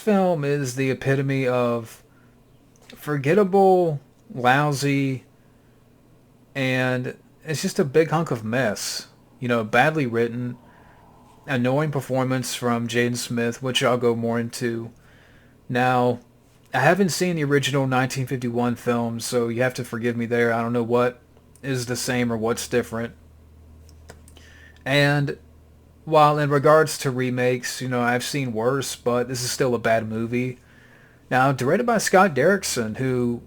film is the epitome of forgettable, lousy, and it's just a big hunk of mess. Badly written, annoying performance from Jaden Smith, which I'll go more into. Now, I haven't seen the original 1951 film, so you have to forgive me there. I don't know what is the same or what's different. And while in regards to remakes, I've seen worse, but this is still a bad movie. Now, directed by Scott Derrickson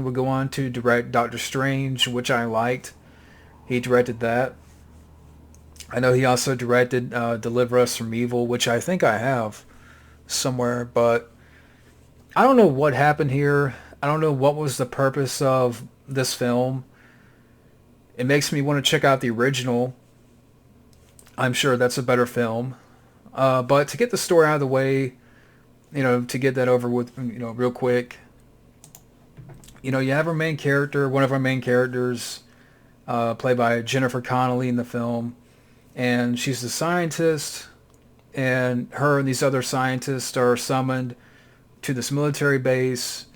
would go on to direct Doctor Strange, which I liked. He directed that. I know he also directed Deliver Us from Evil, which I think I have somewhere, but I don't know what happened here. I don't know what was the purpose of this film. It makes me want to check out the original. I'm sure that's a better film. But to get the story out of the way, to get that over with, real quick, you have our main character, one of our main characters, played by Jennifer Connelly in the film, and she's a scientist, and her and these other scientists are summoned to this military base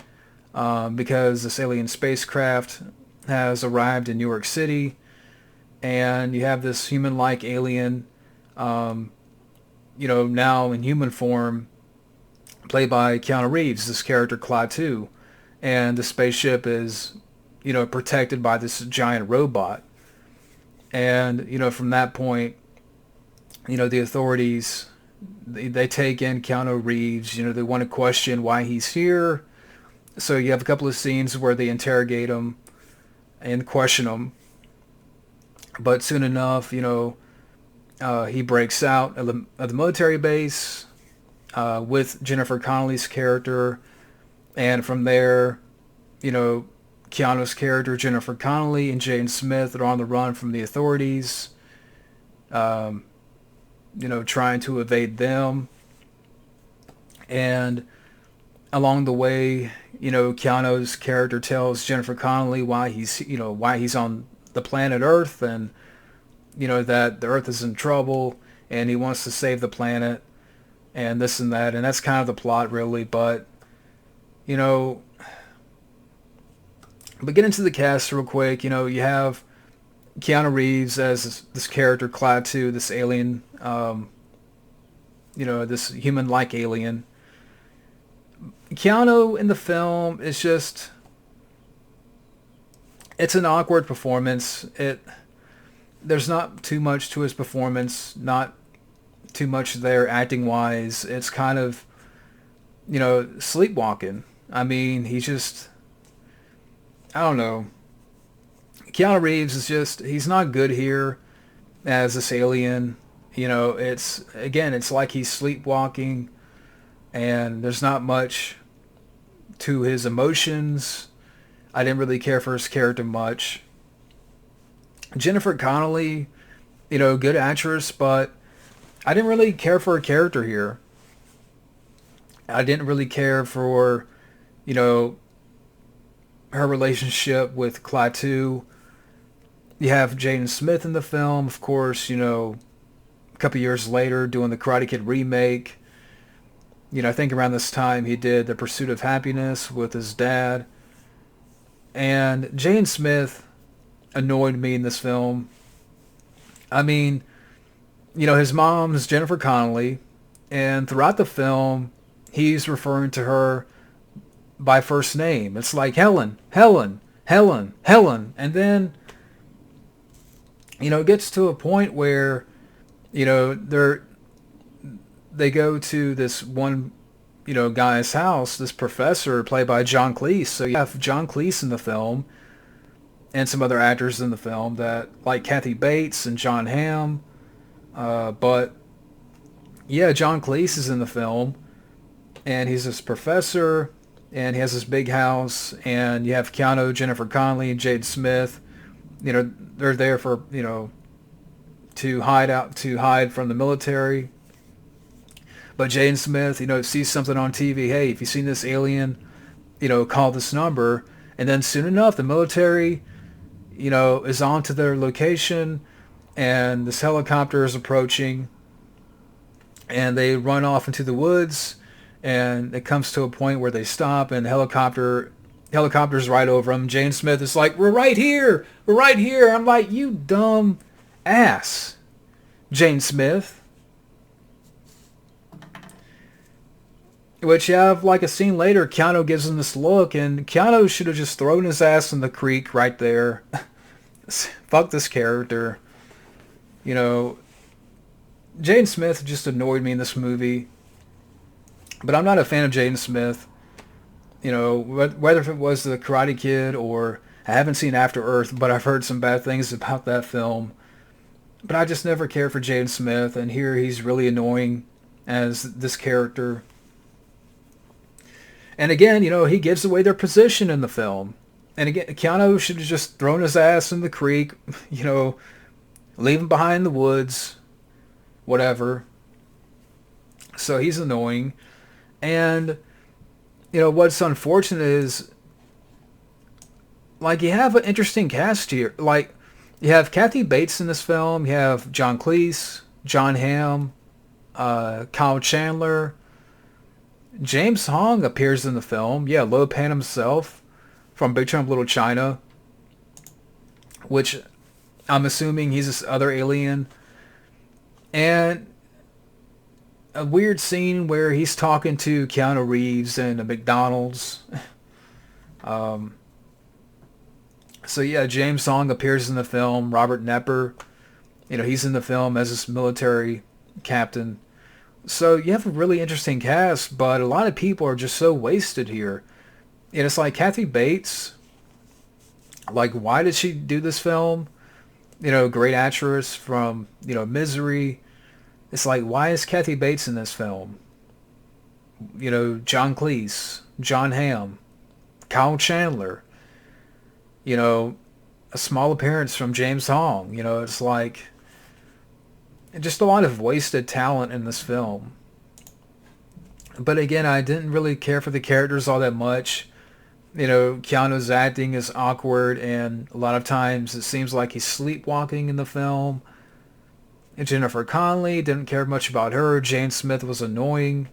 because this alien spacecraft has arrived in New York City, and you have this human-like alien, now in human form, played by Keanu Reeves, this character Klaatu, and the spaceship is, protected by this giant robot. And, from that point, the authorities, they take in Keanu Reeves, they want to question why he's here. So you have a couple of scenes where they interrogate him and question him. But soon enough, he breaks out of the military base with Jennifer Connelly's character. And from there, Keanu's character, Jennifer Connelly, and Jaden Smith are on the run from the authorities, trying to evade them. And along the way, Keanu's character tells Jennifer Connelly why he's on the planet Earth, and, that the Earth is in trouble, and he wants to save the planet, and this and that. And that's kind of the plot, really. But, but get into the cast real quick. You have Keanu Reeves as this character, Klaatu, this alien, this human-like alien. Keanu in the film is just, it's an awkward performance. There's not too much to his performance, not too much there acting-wise. It's kind of, sleepwalking. I mean, he's I don't know. Keanu Reeves is he's not good here as this alien. It's like he's sleepwalking, and there's not much to his emotions. I didn't really care for his character much. Jennifer Connelly, good actress, but I didn't really care for her character here. I didn't really care for, her relationship with Klaatu. You have Jaden Smith in the film, of course, a couple years later doing the Karate Kid remake. I think around this time he did The Pursuit of Happiness with his dad. And Jaden Smith annoyed me in this film. I mean, his mom's Jennifer Connelly, and throughout the film, he's referring to her by first name. It's like Helen, Helen, Helen, Helen. And then, it gets to a point where, they go to this one, guy's house, this professor played by John Cleese. So you have John Cleese in the film and some other actors in the film that, like Kathy Bates and John Hamm. But yeah, John Cleese is in the film, and he's this professor, and he has this big house, and you have Keanu, Jennifer Connelly, and Jade Smith. They're there for, to hide from the military. But Jaden Smith, sees something on TV. Hey, if you've seen this alien, call this number. And then soon enough, the military, is on to their location, and this helicopter is approaching. and they run off into the woods, and it comes to a point where they stop, and helicopter's right over them. Jane Smith is like, "We're right here, we're right here." I'm like, "You dumb ass, Jane Smith." Which you have like a scene later, Keanu gives him this look, and Keanu should have just thrown his ass in the creek right there. Fuck this character. You know, Jaden Smith just annoyed me in this movie. But I'm not a fan of Jaden Smith. You know, whether if it was The Karate Kid or I haven't seen After Earth, but I've heard some bad things about that film. But I just never cared for Jaden Smith, and here he's really annoying as this character. And again, you know, he gives away their position in the film. And again, Keanu should have just thrown his ass in the creek, you know, leave him behind in the woods, whatever. So he's annoying. And, you know, what's unfortunate is, like, you have an interesting cast here. Like, you have Kathy Bates in this film. You have John Cleese, John Hamm, Kyle Chandler. James Hong appears in the film. Yeah, Lo Pan himself from Big Trouble in Little China, which I'm assuming he's this other alien. And a weird scene where he's talking to Keanu Reeves in a McDonald's. So yeah, James Hong appears in the film. Robert Nepper, you know, he's in the film as this military captain. So you have a really interesting cast, but a lot of people are just so wasted here. And it's like Kathy Bates, like, why did she do this film? You know, great actress from, you know, Misery. It's like, why is Kathy Bates in this film? You know, John Cleese, John Hamm, Kyle Chandler. You know, a small appearance from James Hong. You know, it's like just a lot of wasted talent in this film. But again, I didn't really care for the characters all that much. You know, Keanu's acting is awkward, and a lot of times it seems like he's sleepwalking in the film. And Jennifer Connelly, didn't care much about her. Jane Smith was annoying.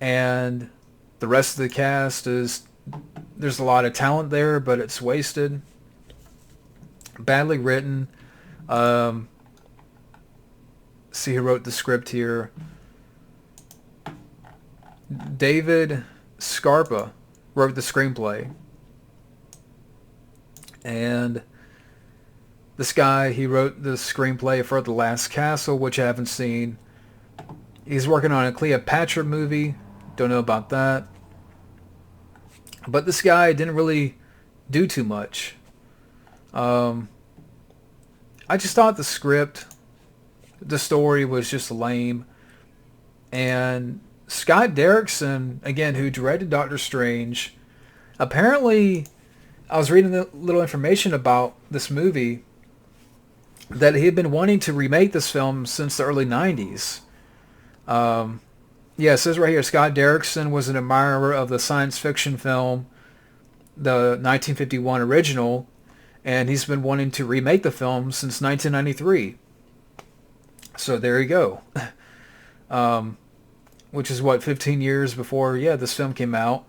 And the rest of the cast is, there's a lot of talent there, but it's wasted. Badly written. See who wrote the script here. David Scarpa wrote the screenplay. And this guy, he wrote the screenplay for The Last Castle, which I haven't seen. He's working on a Cleopatra movie. Don't know about that. But this guy didn't really do too much. I just thought the script, the story was just lame. And Scott Derrickson, again, who directed Doctor Strange, apparently, I was reading a little information about this movie, that he had been wanting to remake this film since the early 90s. Yeah, it says right here, Scott Derrickson was an admirer of the science fiction film, the 1951 original, and he's been wanting to remake the film since 1993. So there you go. Which is what, 15 years before, yeah, this film came out.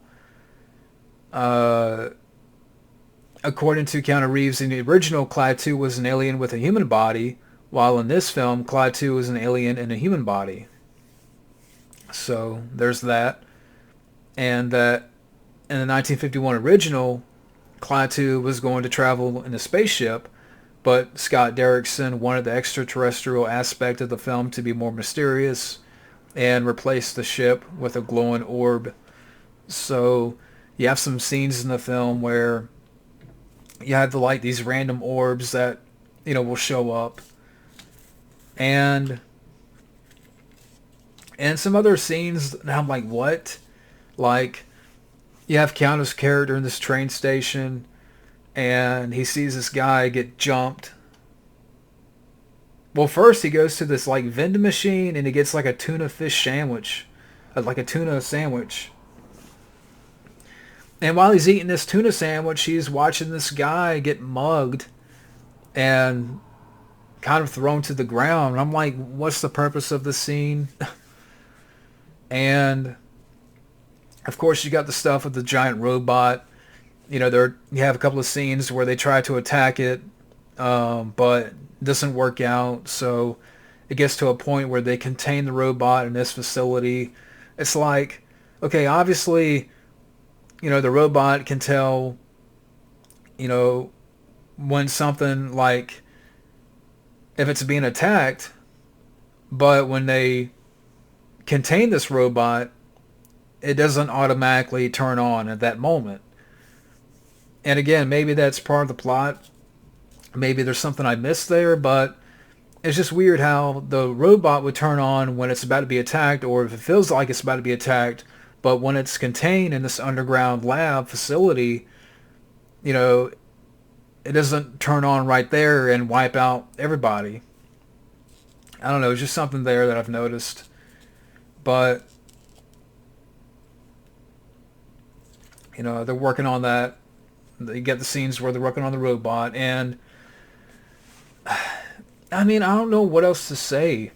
According to Keanu Reeves, in the original, Klaatu was an alien with a human body, while in this film, Klaatu was an alien in a human body. So there's that. And that in the 1951 original, Klaatu was going to travel in a spaceship, but Scott Derrickson wanted the extraterrestrial aspect of the film to be more mysterious and replaced the ship with a glowing orb. So you have some scenes in the film where you have like these random orbs that, you know, will show up. And some other scenes, and I'm like, what? Like, you have Keanu's character in this train station, and he sees this guy get jumped. Well, first he goes to this like vending machine, and he gets like a tuna fish sandwich, like a tuna sandwich. And while he's eating this tuna sandwich, he's watching this guy get mugged and kind of thrown to the ground. And I'm like, what's the purpose of this scene? And of course, you got the stuff with the giant robot. There you have a couple of scenes where they try to attack it, but it doesn't work out. So it gets to a point where they contain the robot in this facility. It's like, okay, obviously, the robot can tell, you know, when something like if it's being attacked, but when they contain this robot, it doesn't automatically turn on at that moment. And again, maybe that's part of the plot. Maybe there's something I missed there, but it's just weird how the robot would turn on when it's about to be attacked, or if it feels like it's about to be attacked, but when it's contained in this underground lab facility, you know, it doesn't turn on right there and wipe out everybody. I don't know, it's just something there that I've noticed. But, they're working on that. You get the scenes where they're working on the robot, and I mean, I don't know what else to say.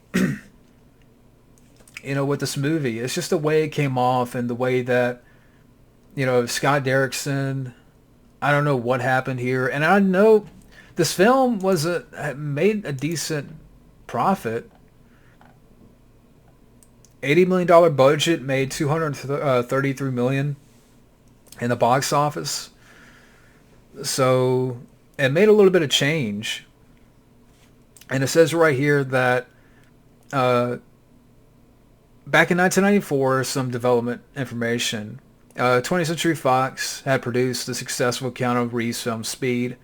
With this movie, it's just the way it came off and the way that Scott Derrickson. I don't know what happened here, and I know this film made a decent profit. $80 million budget, made 233 million in the box office. So it made a little bit of change. And it says right here that back in 1994, some development information. 20th Century Fox had produced the successful Keanu Reeves film Speed.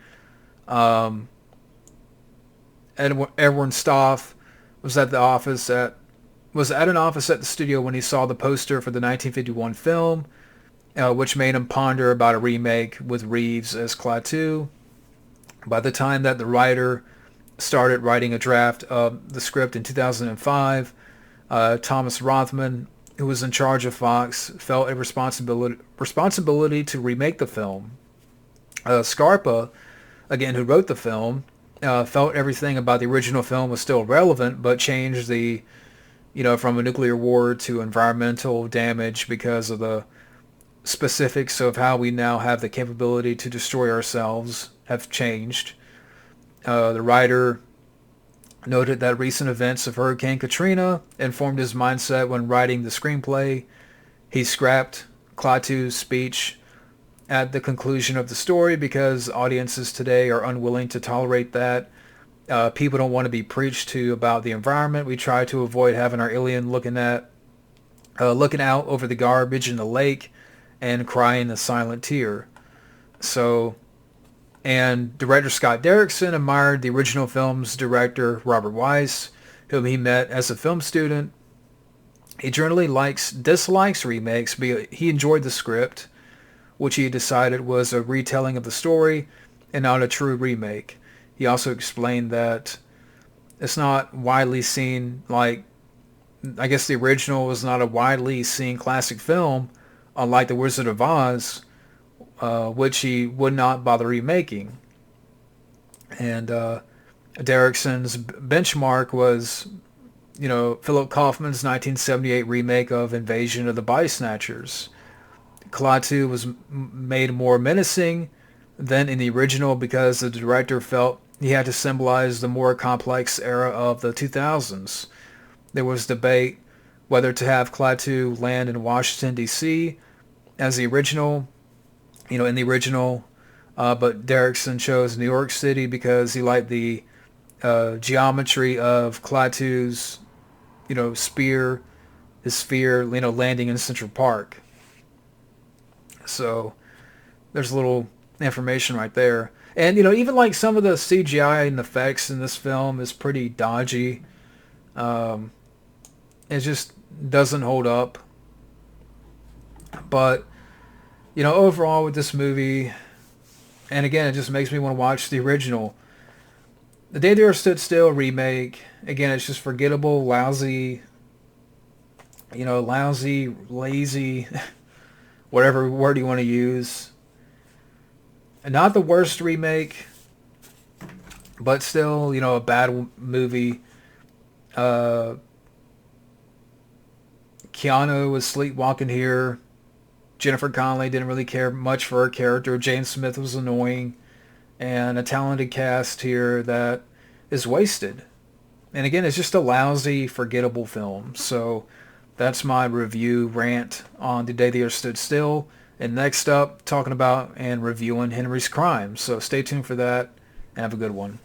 Edwin Stoff was at an office at the studio when he saw the poster for the 1951 film, which made him ponder about a remake with Reeves as Klaatu. By the time that the writer started writing a draft of the script in 2005, Thomas Rothman, who was in charge of Fox, felt a responsibility to remake the film. Scarpa, again, who wrote the film, felt everything about the original film was still relevant, but changed from a nuclear war to environmental damage because of the specifics of how we now have the capability to destroy ourselves have changed. The writer noted that recent events of Hurricane Katrina informed his mindset when writing the screenplay. He scrapped Klaatu's speech at the conclusion of the story because audiences today are unwilling to tolerate that. People don't want to be preached to about the environment. We try to avoid having our alien looking out over the garbage in the lake and crying a silent tear. So, and director Scott Derrickson admired the original film's director, Robert Wise, whom he met as a film student. He generally dislikes remakes, but he enjoyed the script, which he decided was a retelling of the story and not a true remake. He also explained that it's not widely seen, I guess the original was not a widely seen classic film, unlike The Wizard of Oz, which he would not bother remaking. And Derrickson's benchmark was, Philip Kaufman's 1978 remake of Invasion of the Body Snatchers. Klaatu was made more menacing than in the original because the director felt he had to symbolize the more complex era of the 2000s. There was debate whether to have Klaatu land in Washington, D.C. as the original, in the original, but Derrickson chose New York City because he liked the geometry of Klaatu's, his sphere, landing in Central Park. So there's a little information right there. And, even some of the CGI and effects in this film is pretty dodgy. It just doesn't hold up. But, overall with this movie, and again, it just makes me want to watch the original. The Day the Earth Stood Still remake, again, it's just forgettable, lousy, lazy, whatever word you want to use. And not the worst remake, but still, a bad movie. Keanu Keanu was sleepwalking here. Jennifer Connelly didn't really care much for her character. Jane Smith was annoying. And a talented cast here that is wasted. And again, it's just a lousy, forgettable film. So that's my review rant on The Day the Earth Stood Still. And next up, talking about and reviewing Henry's Crime. So stay tuned for that and have a good one.